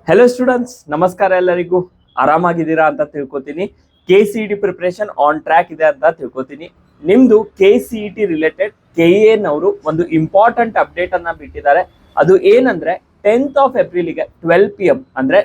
Hello students, ನಮಸ್ಕಾರ. ಎಲ್ಲರಿಗೂ ಆರಾಮಾಗಿದ್ದೀರಾ ಅಂತ ತಿಳ್ಕೊತೀನಿ. KCET ಪ್ರಿಪರೇಷನ್ ಆನ್ ಟ್ರ್ಯಾಕ್ ಇದೆ ಅಂತ ತಿಳ್ಕೊತೀನಿ. ನಿಮ್ದು KCET ರಿಲೇಟೆಡ್ KEN ಅವರು ಒಂದು ಇಂಪಾರ್ಟೆಂಟ್ ಅಪ್ಡೇಟ್ ಅನ್ನ ಬಿಟ್ಟಿದ್ದಾರೆ. ಅದು ಏನಂದ್ರೆ 10th ಆಫ್ ಏಪ್ರಿಲ್ಗೆ 12 PM ಅಂದ್ರೆ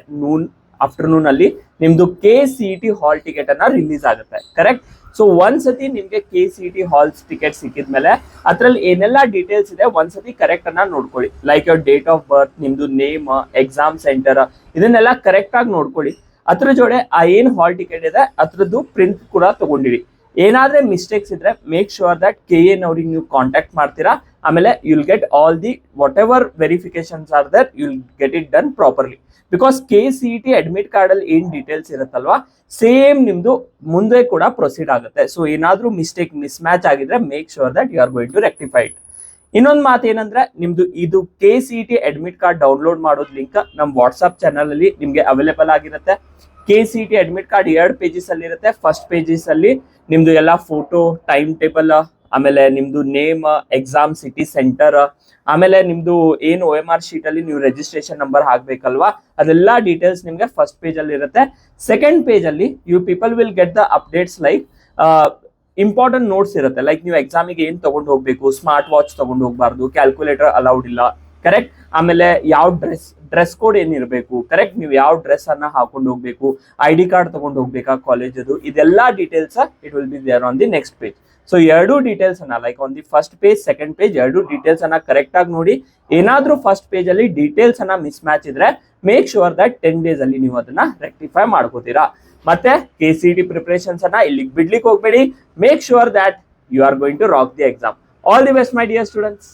ಆಫ್ಟರ್ನೂನ್ ಅಲ್ಲಿ ನಿಮ್ದು KCET ಹಾಲ್ ಟಿಕೆಟ್ ಅನ್ನ ರಿಲೀಸ್ ಆಗುತ್ತೆ. ಕರೆಕ್ಟ್? ಸೊ ಒಂದ್ಸತಿ ನಿಮ್ಗೆ KCET ಹಾಲ್ಸ್ ಟಿಕೆಟ್ ಸಿಕ್ಕಿದ್ಮೇಲೆ ಅದ್ರಲ್ಲಿ ಏನೆಲ್ಲ ಡೀಟೇಲ್ಸ್ ಇದೆ ಒಂದ್ಸತಿ ಕರೆಕ್ಟ್ ಅನ್ನ ನೋಡ್ಕೊಳ್ಳಿ. Like your date of birth, ನಿಮ್ದು ನೇಮ್, ಎಕ್ಸಾಮ್ ಸೆಂಟರ್, ಇದನ್ನೆಲ್ಲ ಕರೆಕ್ಟ್ ಆಗಿ ನೋಡ್ಕೊಳ್ಳಿ. ಅದ್ರ ಜೊತೆ ಆ ಏನ್ ಹಾಲ್ ಟಿಕೆಟ್ ಇದೆ ಅದ್ರದ್ದು ಪ್ರಿಂಟ್ ಕೂಡ ತಗೊಂಡಿರಿ. ಏನಾದ್ರೆ ಮಿಸ್ಟೇಕ್ಸ್ ಇದ್ರೆ ಮೇಕ್ ಶೂರ್ ದಟ್ KEN ಅವ್ರಿಗೆ ನೀವು ಕಾಂಟ್ಯಾಕ್ಟ್ ಮಾಡ್ತೀರಾ. ಆಮೇಲೆ you'll get all the whatever verifications are there, you'll get it done properly. Because KCET admit card ಅಲ್ಲಿ ಏನ್ ಡೀಟೇಲ್ಸ್ ಇರುತ್ತಲ್ವಾ, ಸೇಮ್ ನಿಮ್ದು ಮುಂದೆ ಕೂಡ ಪ್ರೊಸೀಡ್ ಆಗುತ್ತೆ. ಸೊ ಏನಾದ್ರೂ ಮಿಸ್ಟೇಕ್ ಮಿಸ್ ಮ್ಯಾಚ್ ಆಗಿದ್ರೆ make sure that you are going to rectify it. ಇನ್ನೊಂದು ಮಾತು ಏನಂದ್ರೆ, ನಿಮ್ದು ಇದು KCET ಅಡ್ಮಿಟ್ ಕಾರ್ಡ್ ಡೌನ್ಲೋಡ್ ಮಾಡೋದ್ ಲಿಂಕ್ ನಮ್ಮ ವಾಟ್ಸ್ಆಪ್ ಚಾನಲ್ ಅಲ್ಲಿ ನಿಮ್ಗೆ ಅವೈಲೇಬಲ್ ಆಗಿರುತ್ತೆ. KCET ಅಡ್ಮಿಟ್ ಕಾರ್ಡ್ 2 ಪೇಜಸ್ ಅಲ್ಲಿ ಇರುತ್ತೆ. ಫಸ್ಟ್ ಪೇಜಸ್ ಅಲ್ಲಿ ನಿಮ್ದು ಎಲ್ಲ ಫೋಟೋ, ಟೈಮ್ ಟೇಬಲ್, ಆಮೇಲೆ ನಿಮ್ದು ನೇಮ್, ಎಕ್ಸಾಮ್ ಸಿಟಿ ಸೆಂಟರ್, ಆಮೇಲೆ ನಿಮ್ದು ಏನು OMR ಶೀಟ್ ಅಲ್ಲಿ ನೀವು ರಿಜಿಸ್ಟ್ರೇಷನ್ ನಂಬರ್ ಹಾಕ್ಬೇಕಲ್ವಾ, ಅದೆಲ್ಲ ಡೀಟೇಲ್ಸ್ ನಿಮ್ಗೆ ಫಸ್ಟ್ ಪೇಜ್ ಅಲ್ಲಿ ಇರುತ್ತೆ. ಸೆಕೆಂಡ್ ಪೇಜ್ ಅಲ್ಲಿ you people will get the updates like important notes ಇರುತ್ತೆ. ಲೈಕ್ ನೀವು ಎಕ್ಸಾಮಿಗೆ ಏನ್ ತಗೊಂಡು ಹೋಗ್ಬೇಕು, ಸ್ಮಾರ್ಟ್ ವಾಚ್ ತಗೊಂಡು ಹೋಗ್ಬಾರ್ದು, ಕ್ಯಾಲ್ಕುಲೇಟರ್ ಅಲೌಡ್ ಇಲ್ಲ. ಕರೆಕ್ಟ್? ಆಮೇಲೆ ಯಾವ ಡ್ರೆಸ್ ಕೋಡ್ ಏನಿರಬೇಕು, ಕರೆಕ್ಟ್, ನೀವು ಯಾವ ಡ್ರೆಸ್ ಅನ್ನ ಹಾಕೊಂಡು ಹೋಗ್ಬೇಕು, ID ಕಾರ್ಡ್ ತಗೊಂಡು ಹೋಗ್ಬೇಕಾ ಕಾಲೇಜದು, ಇದೆಲ್ಲ details it will be there on the next page. So ಎರಡು ಡೀಟೇಲ್ಸ್ ಅನ್ನ like on the first page, second page, ಎರಡು ಡೀಟೇಲ್ಸ್ ಅನ್ನ ಕರೆಕ್ಟ್ ಆಗಿ ನೋಡಿ. ಏನಾದ್ರೂ ಫಸ್ಟ್ ಪೇಜ್ ಅಲ್ಲಿ ಡೀಟೇಲ್ಸ್ ಅನ್ನ ಮಿಸ್ ಮ್ಯಾಚ್ ಇದ್ರೆ ಮೇಕ್ ಶೂರ್ ದಟ್ 10 days ಅಲ್ಲಿ ನೀವು ಅದನ್ನ ರೆಕ್ಟಿಫೈ ಮಾಡ್ಕೋತೀರಾ. ಮತ್ತೆ KCET ಪ್ರಿಪರೇಷನ್ಸ್ ಅನ್ನ ಇಲ್ಲಿಗೆ ಬಿಡ್ಲಿಕ್ಕೆ ಹೋಗ್ಬೇಡಿ. Make sure that you are going to rock the exam. All the best my dear students.